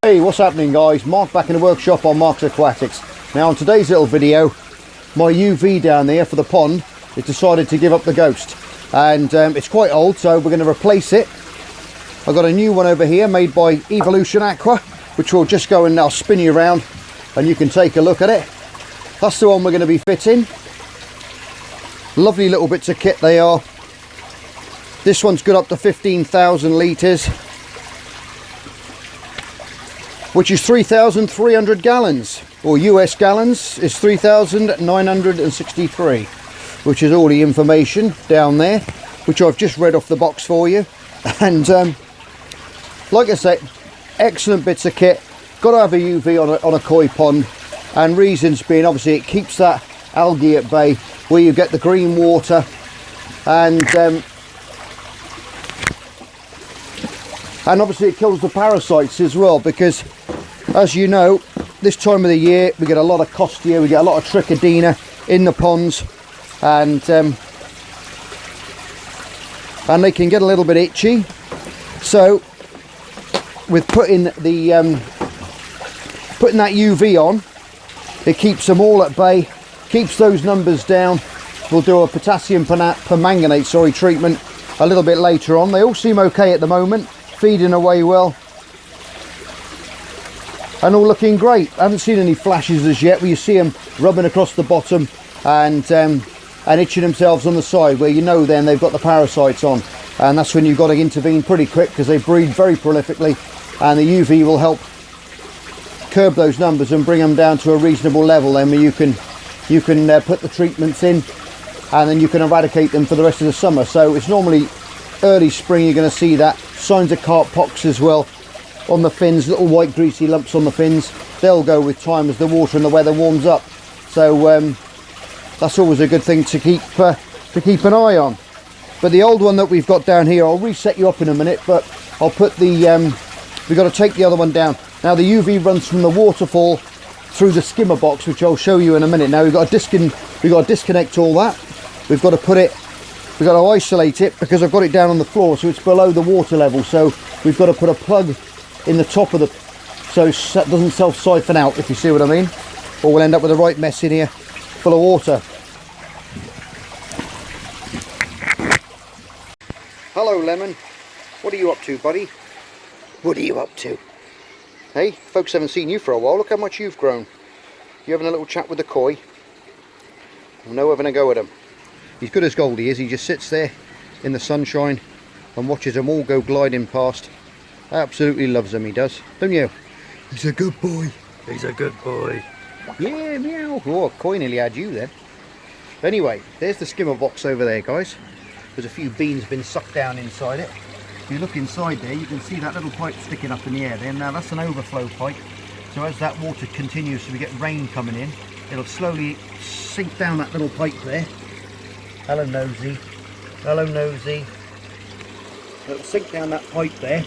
Hey, what's happening guys? Mark back in the workshop on Mark's Aquatics. Now on today's little video, my UV down there for the pond, it decided to give up the ghost. And it's quite old, so we're going to replace it. I've got a new one over here made by Evolution Aqua, which will just go and I'll spin you around and you can take a look at it. That's the one we're going to be fitting. Lovely little bits of kit they are. This one's good up to 15,000 litres, which is 3,300 gallons, or US gallons is 3,963, which is all the information down there, which I've just read off the box for you. And like I said, excellent bits of kit. Got to have a UV on a koi pond, and reasons being obviously it keeps that algae at bay, where you get the green water, and obviously it kills the parasites as well, because as you know, this time of the year we get a lot of costia, we get a lot of trichodina in the ponds, and they can get a little bit itchy. So with putting that UV on, it keeps them all at bay, keeps those numbers down. We'll do a potassium permanganate treatment a little bit later on. They all seem okay at the moment, feeding away well and all looking great. I haven't seen any flashes as yet where you see them rubbing across the bottom and itching themselves on the side, where you know then they've got the parasites on, and that's when you've got to intervene pretty quick, because they breed very prolifically, and the UV will help curb those numbers and bring them down to a reasonable level. Then where you can put the treatments in, and then you can eradicate them for the rest of the summer. So it's normally early spring you're going to see that. Signs of carp pox as well on the fins, little white greasy lumps on the fins. They'll go with time as the water and the weather warms up. So that's always a good thing to keep an eye on. But the old one that we've got down here, I'll reset you up in a minute, but I'll put the we've got to take the other one down. Now the UV runs from the waterfall through the skimmer box, which I'll show you in a minute. Now we've got to disconnect all that. We've got to isolate it, because I've got it down on the floor, so it's below the water level. So we've got to put a plug in the top of so it doesn't self-siphon out, if you see what I mean, or we'll end up with a right mess in here full of water. Hello Lemon, what are you up to, buddy? What are you up to? Hey, folks haven't seen you for a while. Look how much you've grown. You having a little chat with the koi? No having a go at him. He's good as gold, he is. He just sits there in the sunshine and watches them all go gliding past. Absolutely loves them, he does. Don't you? He's a good boy. He's a good boy. Yeah, meow. Oh, koi nearly had you then. Anyway, there's the skimmer box over there, guys. There's a few beans been sucked down inside it. If you look inside there, you can see that little pipe sticking up in the air there. Now that's an overflow pipe. So as that water continues, so we get rain coming in, it'll slowly sink down that little pipe there. Hello Nosy. Hello Nosy. It'll sink down that pipe there,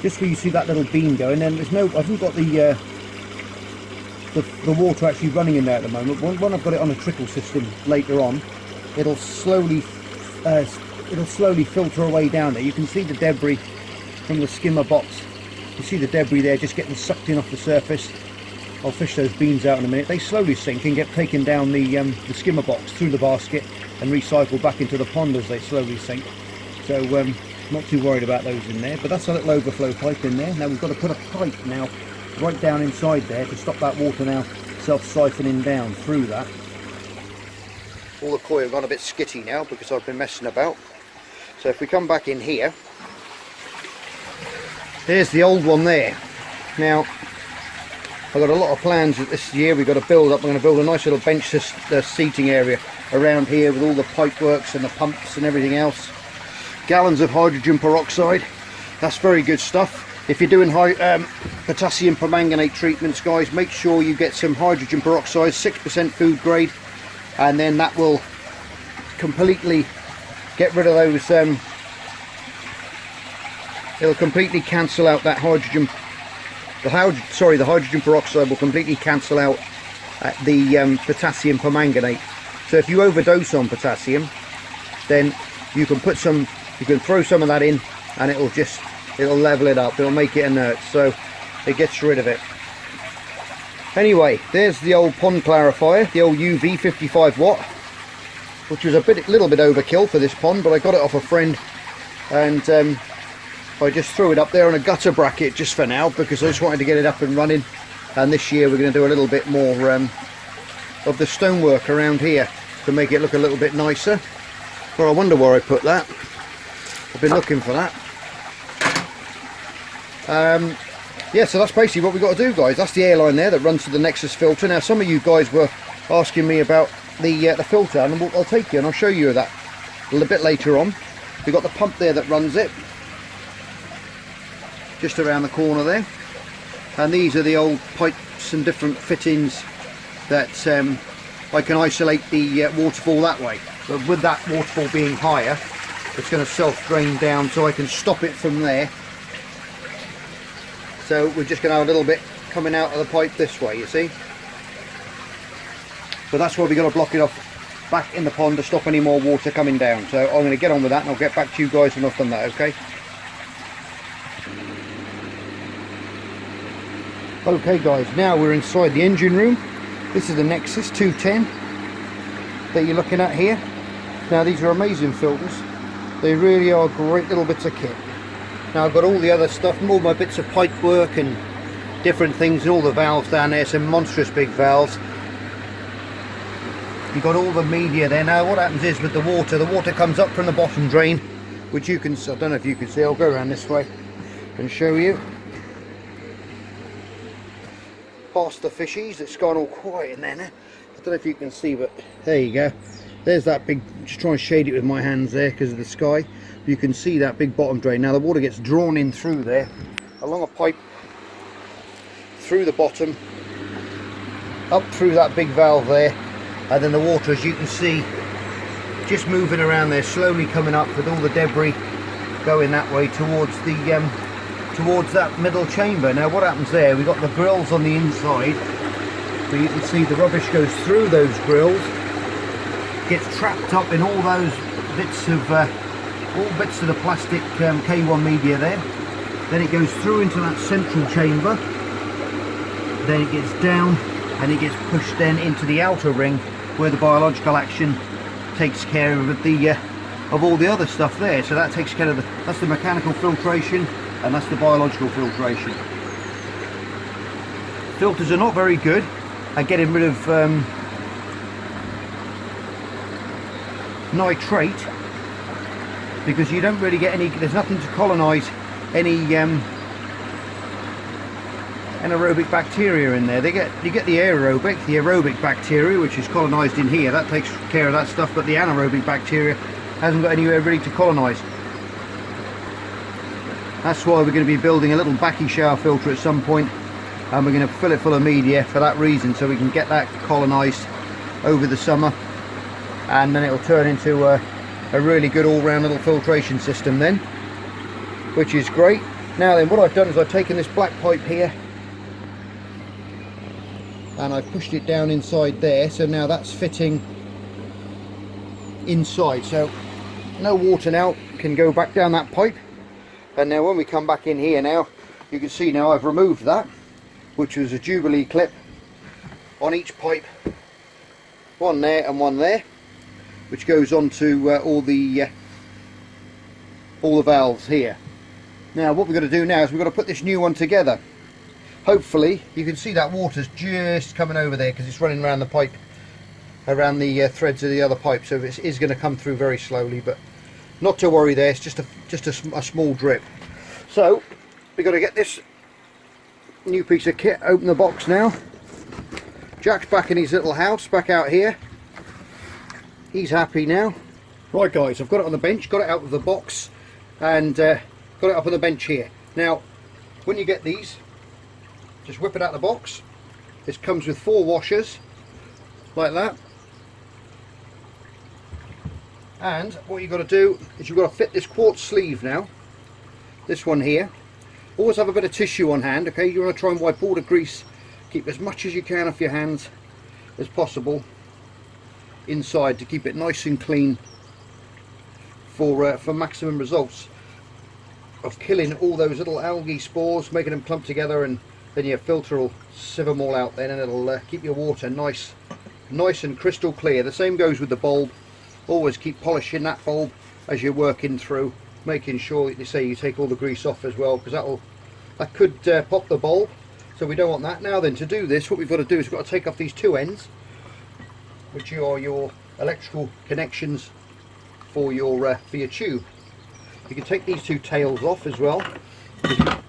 just where you see that little beam going. And there's no, I haven't got the water actually running in there at the moment. When I've got it on a trickle system later on, it'll slowly filter away down there. You can see the debris from the skimmer box. You see the debris there just getting sucked in off the surface. I'll fish those beans out in a minute. They slowly sink and get taken down the skimmer box through the basket and recycled back into the pond as they slowly sink. So not too worried about those in there. But that's a little overflow pipe in there. Now we've got to put a pipe now right down inside there to stop that water now self-siphoning down through that. All the koi have gone a bit skitty now because I've been messing about. So if we come back in here, there's the old one there. Now I've got a lot of plans that this year we've got to build up. I'm going to build a nice little bench seating area around here with all the pipe works and the pumps and everything else. Gallons of hydrogen peroxide, that's very good stuff. If you're doing potassium permanganate treatments, guys, make sure you get some hydrogen peroxide, 6% food grade, and then that will completely get rid of those, it'll completely cancel out that hydrogen. The hydrogen peroxide will completely cancel out the potassium permanganate. So if you overdose on potassium, then you can throw some of that in, and it'll level it up. It'll make it inert. So it gets rid of it. Anyway, there's the old pond clarifier, the old UV 55 watt, which was a little bit overkill for this pond, but I got it off a friend, and I just threw it up there on a gutter bracket just for now, because I just wanted to get it up and running. And this year we're going to do a little bit more of the stonework around here to make it look a little bit nicer. Well, I wonder where I put that. I've been looking for that. Yeah, so that's basically what we've got to do, guys. That's the air line there that runs to the Nexus filter. Now, some of you guys were asking me about the filter, and I'll take you and I'll show you that a little bit later on. We've got the pump there that runs it, just around the corner there. And these are the old pipes and different fittings that I can isolate the waterfall that way. But with that waterfall being higher, it's going to self-drain down, so I can stop it from there. So we're just going to have a little bit coming out of the pipe this way, you see. But that's why we've got to block it off back in the pond to stop any more water coming down. So I'm going to get on with that, and I'll get back to you guys when I've done that, okay? Okay guys, now we're inside the engine room. This is the Nexus 210 that you're looking at here. Now these are amazing filters. They really are great little bits of kit. Now I've got all the other stuff, all my bits of pipe work and different things, and all the valves down there, some monstrous big valves. You've got all the media there. Now what happens is with the water comes up from the bottom drain, which you can, I don't know if you can see, I'll go around this way and show you. Past the fishies, it's gone all quiet in there now. I don't know if you can see, but there you go. There's that big, just try and shade it with my hands there because of the sky. You can see that big bottom drain. Now the water gets drawn in through there, along a pipe, through the bottom, up through that big valve there, and then the water, as you can see, just moving around there, slowly coming up with all the debris going that way towards that middle chamber. Now what happens there, we've got the grills on the inside, so you can see the rubbish goes through those grills, gets trapped up in all those bits of the plastic K1 media there. Then it goes through into that central chamber, then it gets down and it gets pushed then into the outer ring where the biological action takes care of all the other stuff there. So that takes care of that's the mechanical filtration, and that's the biological filtration. Filters are not very good at getting rid of nitrate, because you don't really get any, there's nothing to colonize any anaerobic bacteria in there. You get the aerobic bacteria, which is colonized in here, that takes care of that stuff, but the anaerobic bacteria hasn't got anywhere really to colonize. That's why we're going to be building a little backy shower filter at some point, and we're going to fill it full of media for that reason, so we can get that colonized over the summer, and then it will turn into a really good all-round little filtration system then, which is great. Now then, what I've done is I've taken this black pipe here and I've pushed it down inside there, so now that's fitting inside, so no water now can go back down that pipe. And now when we come back in here now, you can see now I've removed that, which was a Jubilee clip on each pipe, one there and one there, which goes on to all the valves here. Now what we're going to do now is we're going to put this new one together. Hopefully you can see that water's just coming over there because it's running around the pipe, around the threads of the other pipe, so it is going to come through very slowly, but not to worry there, it's just a small drip. So we've got to get this new piece of kit, open the box now. Jack's back in his little house, back out here. He's happy now. Right guys, I've got it on the bench, got it out of the box, and got it up on the bench here. Now when you get these, just whip it out of the box. This comes with 4 washers like that. And what you've got to do is you've got to fit this quartz sleeve now, this one here. Always have a bit of tissue on hand, okay? You want to try and wipe all the grease, keep as much as you can off your hands as possible inside to keep it nice and clean for maximum results of killing all those little algae spores, making them clump together and then your filter will sieve them all out then, and it'll keep your water nice and crystal clear. The same goes with the bulb. Always keep polishing that bulb as you're working through, making sure that you take all the grease off as well, because that could pop the bulb, so we don't want that. Now then, to do this, what we've got to do is we've got to take off these two ends, which are your electrical connections for your tube. You can take these two tails off as well.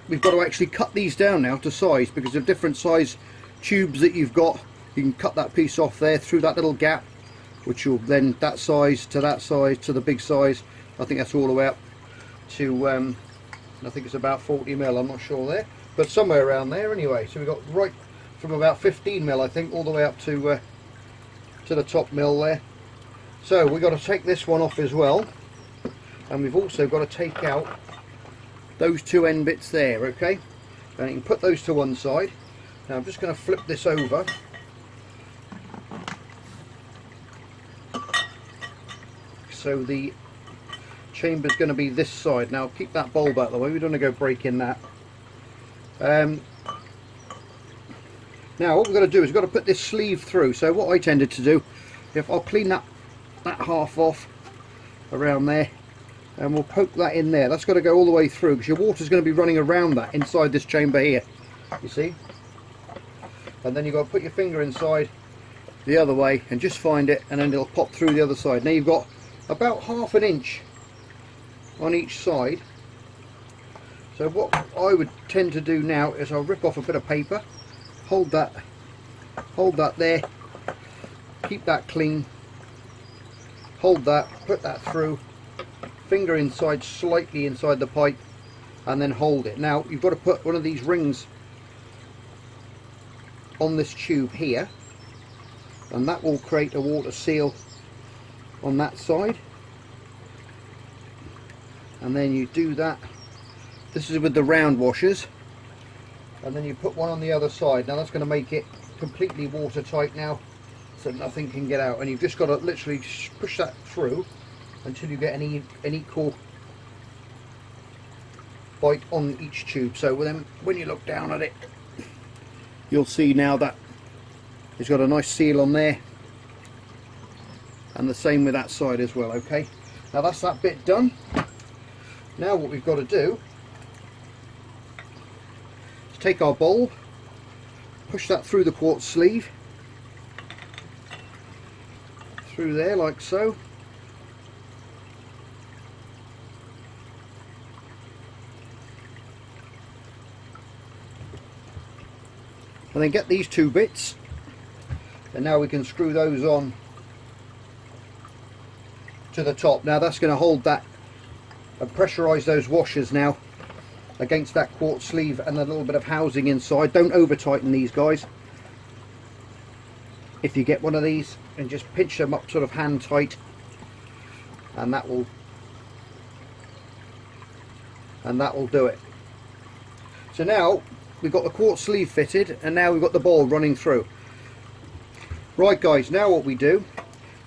We've got to actually cut these down now to size, because of different size tubes that you've got. You can cut that piece off there through that little gap, which will then that size to the big size. I think that's all the way up to I think it's about 40 mil, I'm not sure there, but somewhere around there anyway. So we've got right from about 15 mil, I think, all the way up to the top mill there. So we've got to take this one off as well, and we've also got to take out those two end bits there, okay? And you can put those to one side. Now I'm just going to flip this over. So the chamber's going to be this side. Now keep that bulb out of the way, we don't want to go breaking that. Now what we've got to do is we've got to put this sleeve through. So what I tended to do, if I'll clean that half off around there, and we'll poke that in there. That's got to go all the way through, because your water's going to be running around that inside this chamber here, you see. And then you've got to put your finger inside the other way and just find it, and then it'll pop through the other side. Now you've got about ½ an inch on each side. So what I would tend to do now is I'll rip off a bit of paper, hold that there, keep that clean, hold that, put that through, finger inside, slightly inside the pipe, and then hold it. Now you've got to put one of these rings on this tube here, and that will create a water seal on that side. And then you do that. This is with the round washers, and then you put one on the other side. Now that's going to make it completely watertight now, so nothing can get out. And you've just got to literally push that through until you get an equal bite on each tube. So then when you look down at it, you'll see now that it's got a nice seal on there, and the same with that side as well. Okay, now that's that bit done. Now what we've got to do is take our bulb, push that through the quartz sleeve, through there like so, and then get these two bits, and now we can screw those on to the top. Now that's going to hold that and pressurize those washers now against that quartz sleeve and a little bit of housing inside. Don't over tighten these guys if you get one of these, and just pinch them up sort of hand tight, and that will do it. So now we've got the quartz sleeve fitted, and now we've got the ball running through. Right guys, now what we do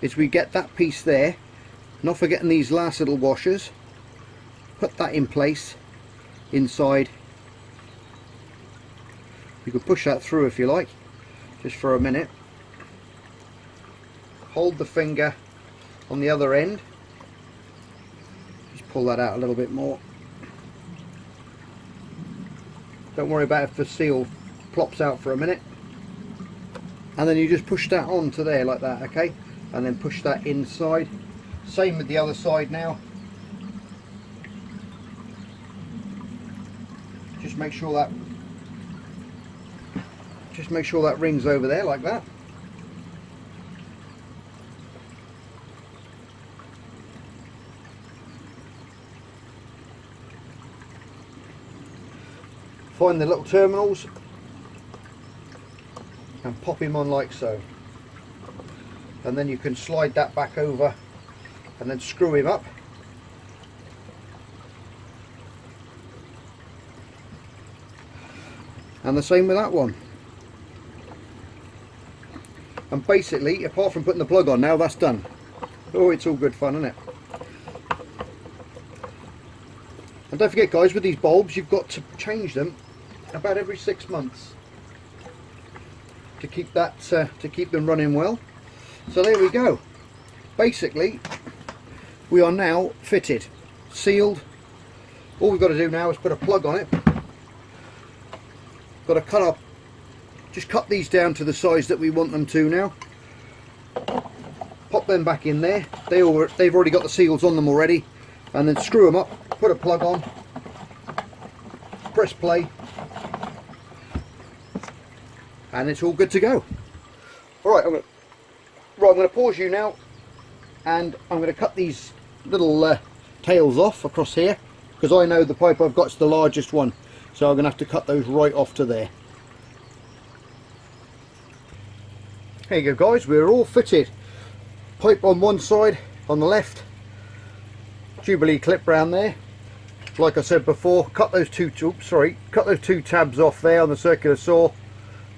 is we get that piece there, not forgetting these last little washers, put that in place inside. You can push that through if you like, just for a minute. Hold the finger on the other end, just pull that out a little bit more. Don't worry about if the seal plops out for a minute, and then you just push that onto there like that, okay, and then push that inside. Same with the other side now. Just make sure that rings over there like that. Find the little terminals and pop him on like so, and then you can slide that back over and then screw him up. And the same with that one. And basically, apart from putting the plug on now, that's done. Oh, it's all good fun, isn't it? And don't forget guys, with these bulbs you've got to change them about every 6 months to keep that to keep them running well. So there we go. Basically, we are now fitted, sealed. All we've got to do now is put a plug on it. Got to cut up, just cut these down to the size that we want them to now. Pop them back in there. They've already got the seals on them already, and then screw them up, put a plug on, press play, and it's all good to go. Alright, I'm going to pause you now, and I'm going to cut these little tails off across here, because I know the pipe I've got is the largest one, so I'm going to have to cut those right off to there. There you go guys, we're all fitted. Pipe on one side, on the left, Jubilee clip round there. Like I said before, cut those two tabs off there on the circular saw,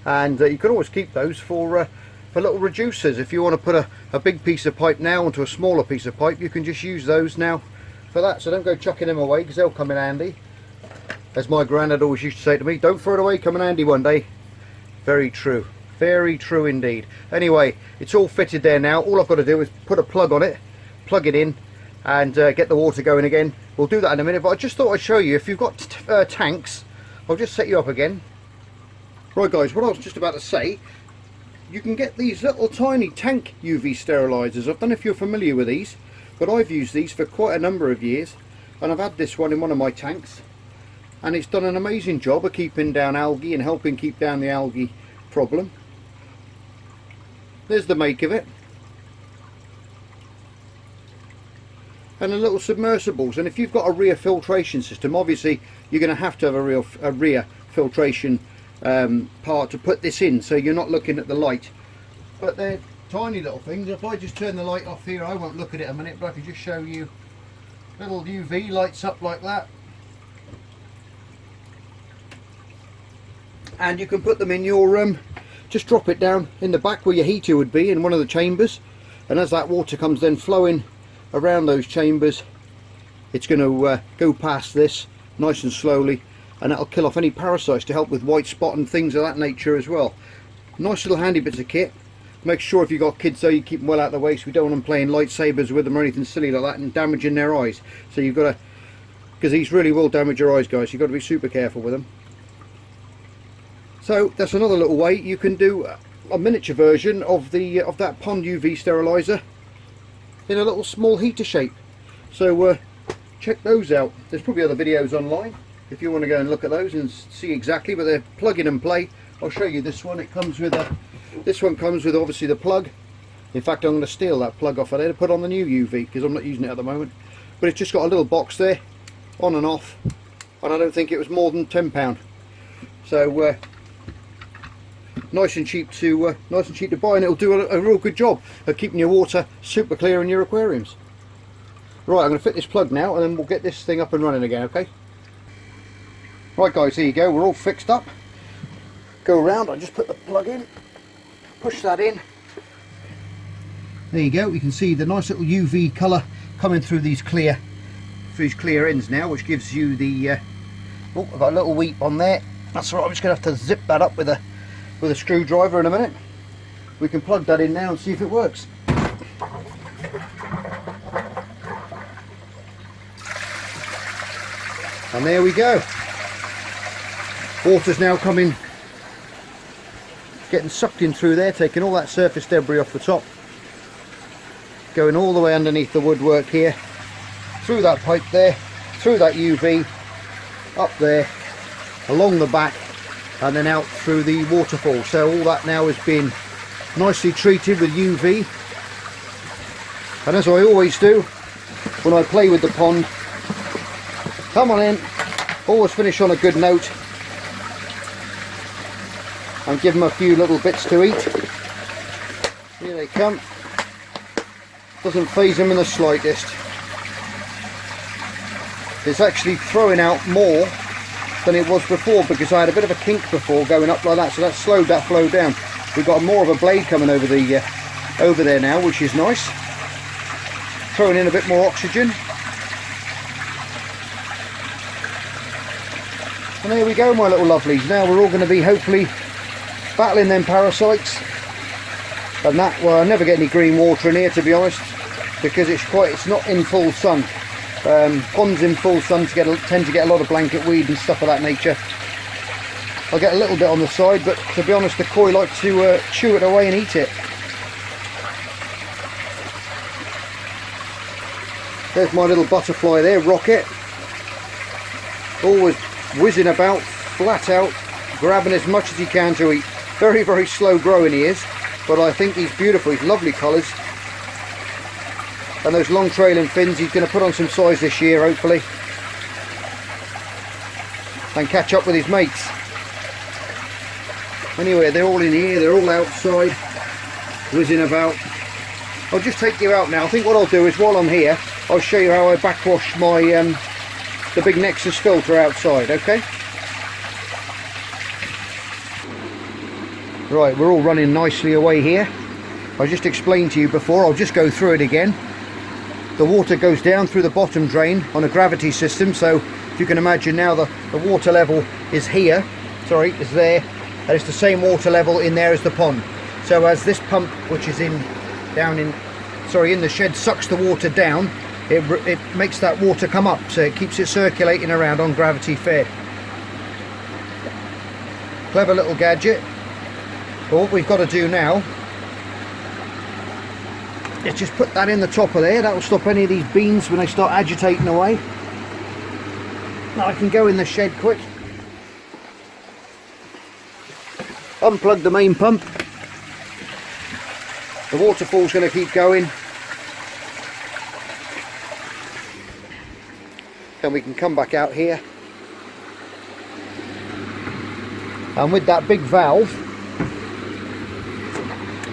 and you can always keep those for little reducers. If you want to put a big piece of pipe now onto a smaller piece of pipe, you can just use those now for that. So don't go chucking them away, because they'll come in handy. As my granddad always used to say to me, don't throw it away, come in handy one day. Very true. Very true indeed. Anyway, it's all fitted there now. All I've got to do is put a plug on it, plug it in, and get the water going again. We'll do that in a minute, but I just thought I'd show you, if you've got tanks, I'll just set you up again. Right guys, what I was just about to say, you can get these little tiny tank UV sterilizers. I don't know if you're familiar with these, but I've used these for quite a number of years, and I've had this one in one of my tanks, and it's done an amazing job of keeping down algae and helping keep down the algae problem. There's the make of it. And the little submersibles, and if you've got a rear filtration system, obviously you're going to have a rear filtration part to put this in, so you're not looking at the light. But they're tiny little things. If I just turn the light off here, I won't look at it a minute, but I can just show you. Little UV lights up like that, and you can put them in your just drop it down in the back where your heater would be, in one of the chambers, and as that water comes then flowing around those chambers, it's going to go past this nice and slowly, and that'll kill off any parasites to help with white spot and things of that nature as well. Nice little handy bits of kit. Make sure if you've got kids though, you keep them well out of the way, so we don't want them playing lightsabers with them or anything silly like that and damaging their eyes. So you've got to, because these really will damage your eyes guys, you've got to be super careful with them. So that's another little way you can do a miniature version of that pond UV sterilizer in a little small heater shape. So check those out. There's probably other videos online if you want to go and look at those and see exactly, but they're plug in and play. I'll show you this one. It comes with this one comes with obviously the plug. In fact, I'm going to steal that plug off of there to put on the new UV, because I'm not using it at the moment. But it's just got a little box there, on and off, and I don't think it was more than £10. So nice and cheap to buy, and it'll do a real good job of keeping your water super clear in your aquariums. Right, I'm going to fit this plug now, and then we'll get this thing up and running again. Okay. Right guys, here you go. We're all fixed up. Go around. I just put the plug in, push that in. There you go. You can see the nice little UV colour coming through these clear ends now, which gives you the. Oh, I've got a little weep on there. That's all right. I'm just going to have to zip that up with a screwdriver in a minute. We can plug that in now and see if it works. And there we go. Water's now coming, getting sucked in through there, taking all that surface debris off the top, going all the way underneath the woodwork here, through that pipe there, through that UV, up there, along the back, and then out through the waterfall. So all that now has been nicely treated with UV. And as I always do when I play with the pond, come on in, always finish on a good note and give them a few little bits to eat. Here they come. Doesn't faze them in the slightest. It's actually throwing out more than it was before, because I had a bit of a kink before going up like that, so that slowed that flow down. We've got more of a blade coming over there now, which is nice. Throwing in a bit more oxygen. And there we go, my little lovelies. Now we're all going to be hopefully battling them parasites. And that, well, I never get any green water in here, to be honest, because it's not in full sun. Ponds in full sun tend to get a lot of blanket weed and stuff of that nature. I'll get a little bit on the side, but to be honest, the koi like to chew it away and eat it. There's my little butterfly there, Rocket. Always whizzing about, flat out, grabbing as much as he can to eat. Very, very slow growing he is, but I think he's beautiful. He's lovely colours. And those long trailing fins, he's going to put on some size this year, hopefully. And catch up with his mates. Anyway, they're all in here, they're all outside, whizzing about. I'll just take you out now. I think what I'll do is, while I'm here, I'll show you how I backwash my the big Nexus filter outside, okay? Right, we're all running nicely away here. I just explained to you before, I'll just go through it again. The water goes down through the bottom drain on a gravity system, so if you can imagine now the water level is here, sorry, is there, and it's the same water level in there as the pond. So as this pump, which is in the shed, sucks the water down, it makes that water come up, so it keeps it circulating around on gravity fed. Clever little gadget. But what we've got to do now is just put that in the top of there. That will stop any of these beans when they start agitating away. Now I can go in the shed quick, unplug the main pump. The waterfall's going to keep going, and we can come back out here, and with that big valve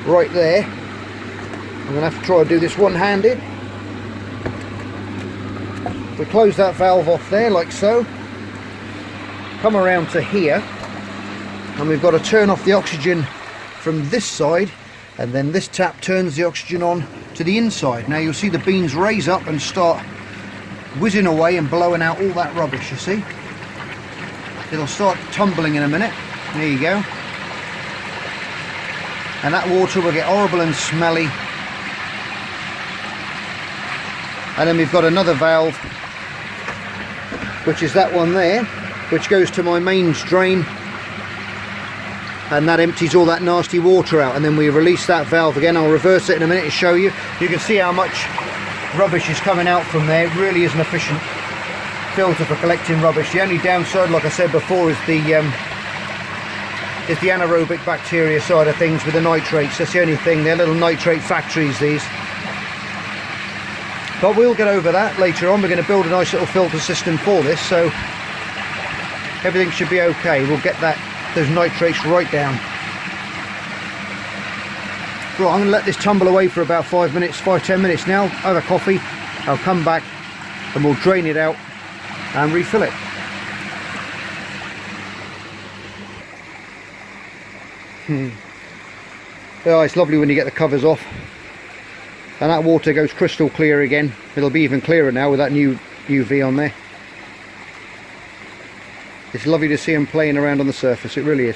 right there, I'm going to have to try to do this one-handed. We close that valve off there like so, come around to here, and we've got to turn off the oxygen from this side, and then this tap turns the oxygen on to the inside. Now you'll see the beans raise up and start whizzing away and blowing out all that rubbish, you see. It'll start tumbling in a minute. There you go. And that water will get horrible and smelly. And then we've got another valve, which is that one there, which goes to my mains drain, and that empties all that nasty water out. And then we release that valve again. I'll reverse it in a minute to show you. You can see how much rubbish is coming out from there. It really is an efficient filter for collecting rubbish. The only downside, like I said before, is the anaerobic bacteria side of things with the nitrates. That's the only thing. They're little nitrate factories, these. But we'll get over that later on. We're going to build a nice little filter system for this, so everything should be okay. We'll get those nitrates right down. Right, I'm going to let this tumble away for about 5-10 minutes now. Have a coffee. I'll come back and we'll drain it out and refill it. Oh, it's lovely when you get the covers off. And that water goes crystal clear again. It'll be even clearer now with that new UV on there. It's lovely to see them playing around on the surface, it really is.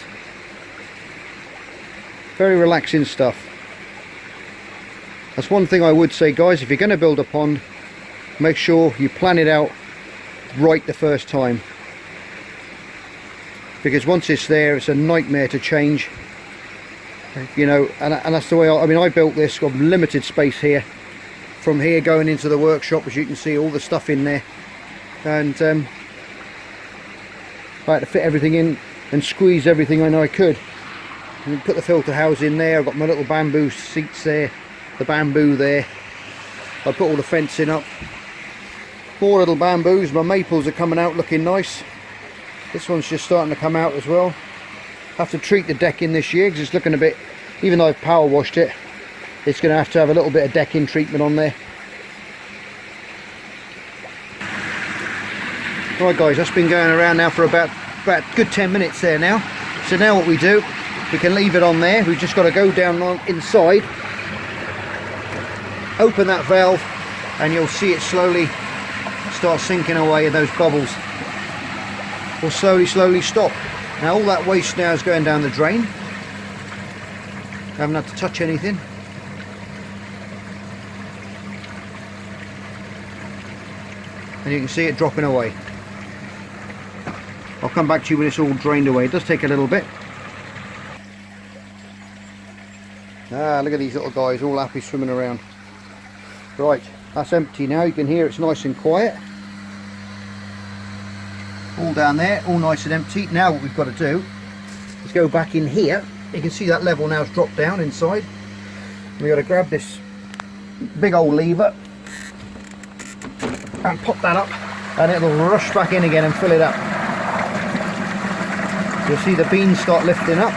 Very relaxing stuff. That's one thing I would say, guys, if you're going to build a pond, make sure you plan it out right the first time. Because once it's there, it's a nightmare to change. You know, and that's the way I built this. Got limited space here. From here going into the workshop, as you can see, all the stuff in there. And I had to fit everything in and squeeze everything I know I could. And put the filter house in there. I've got my little bamboo seats there, the bamboo there. I put all the fencing up. More little bamboos. My maples are coming out looking nice. This one's just starting to come out as well. Have to treat the decking this year because it's looking a bit, even though I've power washed it, it's going to have a little bit of decking treatment on there. Right guys, that's been going around now for about good 10 minutes there now. So now what we do, we can leave it on there. We've just got to go down inside, open that valve, and you'll see it slowly start sinking away in those bubbles. will slowly stop. Now all that waste now is going down the drain. I haven't had to touch anything. And you can see it dropping away. I'll come back to you when it's all drained away. It does take a little bit. Ah, look at these little guys, all happy swimming around. Right, that's empty now. You can hear it's nice and quiet. All down there, all nice and empty. Now what we've got to do is go back in here. You can see that level now has dropped down inside. We've got to grab this big old lever and pop that up, and it'll rush back in again and fill it up. You'll see the beans start lifting up.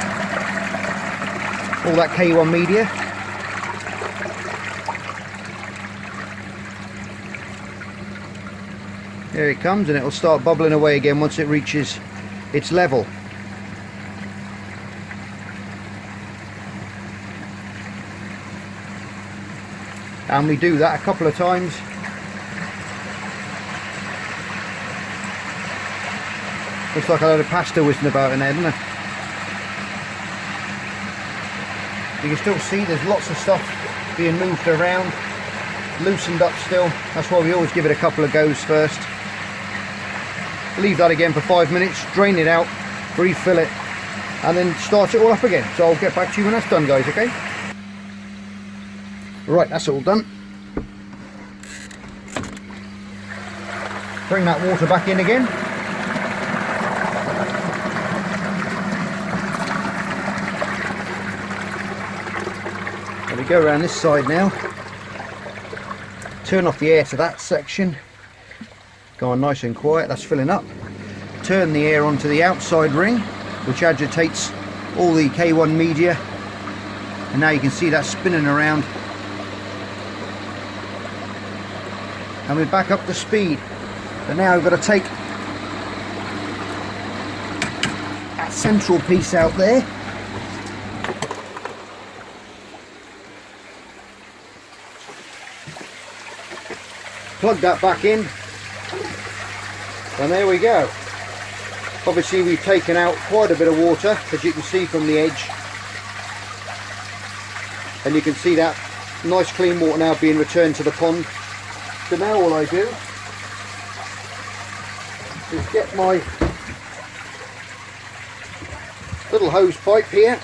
All that K1 media. There it comes, and it will start bubbling away again once it reaches its level. And we do that a couple of times. Looks like a load of pasta whizzing about in there, doesn't it? You can still see there's lots of stuff being moved around, loosened up still. That's why we always give it a couple of goes first. Leave that again for 5 minutes, drain it out, refill it, and then start it all up again. So I'll get back to you when that's done, guys, okay? Right, that's all done. Bring that water back in again. We go around this side now, turn off the air to that section, go on nice and quiet, that's filling up, turn the air onto the outside ring which agitates all the K1 media, and now you can see that spinning around, and we're back up to speed. But now we've got to take that central piece out there, plug that back in, and there we go. Obviously we've taken out quite a bit of water, as you can see from the edge, and you can see that nice clean water now being returned to the pond. So now all I do is get my little hose pipe here,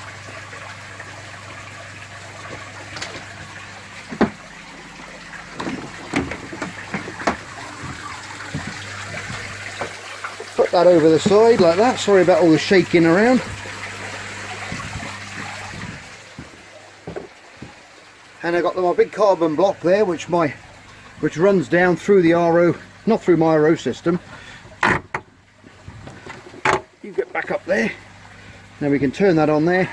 put that over the side like that. Sorry about all the shaking around. And I've got my big carbon block there which runs down through the RO, not through my RO system. You get back up there. Now we can turn that on there.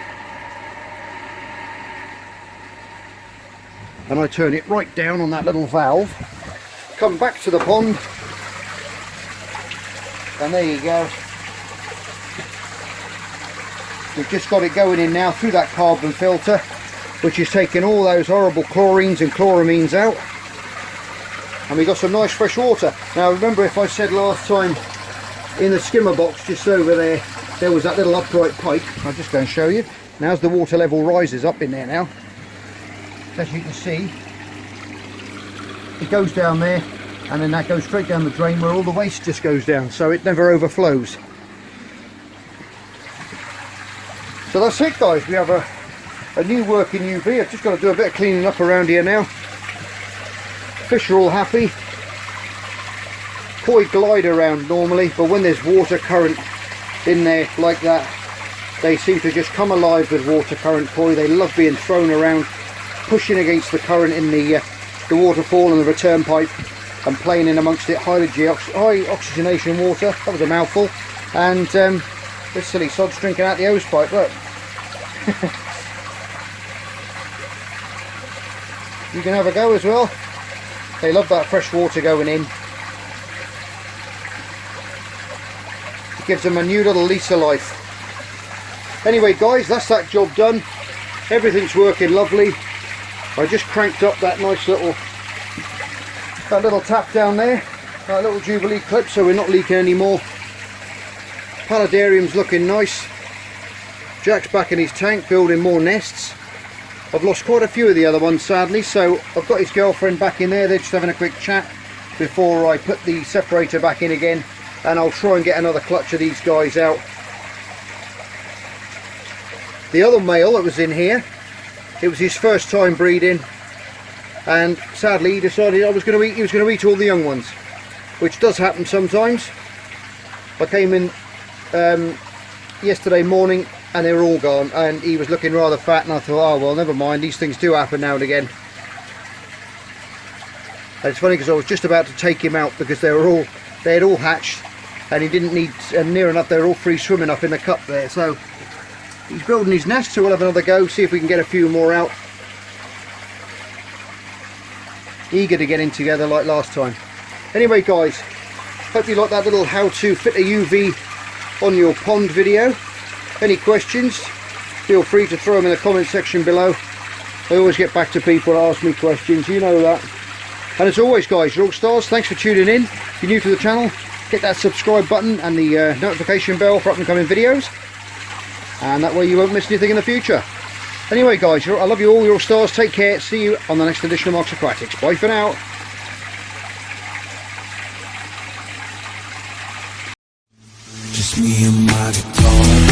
And I turn it right down on that little valve. Come back to the pond. And there you go. We've just got it going in now through that carbon filter, which is taking all those horrible chlorines and chloramines out. And we got some nice fresh water. Now remember, if I said last time in the skimmer box just over there, there was that little upright pipe. I'll just go and show you. Now as the water level rises up in there now, as you can see, it goes down there, and then that goes straight down the drain where all the waste just goes down, so it never overflows. So that's it, guys. We have a new working UV. I've just got to do a bit of cleaning up around here now. Fish are all happy. Koi glide around normally, but when there's water current in there like that, they seem to just come alive with water current koi. They love being thrown around, pushing against the current in the waterfall and the return pipe, and playing in amongst it. High oxygenation water. That was a mouthful. And this silly sod's drinking out the hose pipe. Look. You can have a go as well. They love that fresh water going in. It gives them a new little lease of life. Anyway, guys, that's that job done. Everything's working lovely. I just cranked up that nice little tap down there, that little Jubilee clip, so we're not leaking anymore. Paludarium's looking nice. Jack's back in his tank building more nests. I've lost quite a few of the other ones sadly, so I've got his girlfriend back in there. They're just having a quick chat before I put the separator back in again, and I'll try and get another clutch of these guys out. The other male that was in here, it was his first time breeding, and sadly he decided he was going to eat all the young ones, which does happen sometimes. I came in yesterday morning and they were all gone, and he was looking rather fat, and I thought, oh well, never mind, these things do happen now and again. And it's funny because I was just about to take him out because they had all hatched, and he didn't need near enough. They were all free swimming up in the cup there. So he's building his nest, so we'll have another go, see if we can get a few more out. Eager to get in together like last time. Anyway guys, hope you like that little how to fit a UV on your pond video. Any questions, feel free to throw them in the comment section below. I always get back to people that ask me questions, you know that. And as always guys, you're all stars, thanks for tuning in. If you're new to the channel, hit that subscribe button and the notification bell for up and coming videos, and that way you won't miss anything in the future. Anyway guys, I love you all, you're all stars, take care, see you on the next edition of Marks Aquatics. Bye for now. Just me and my guitar.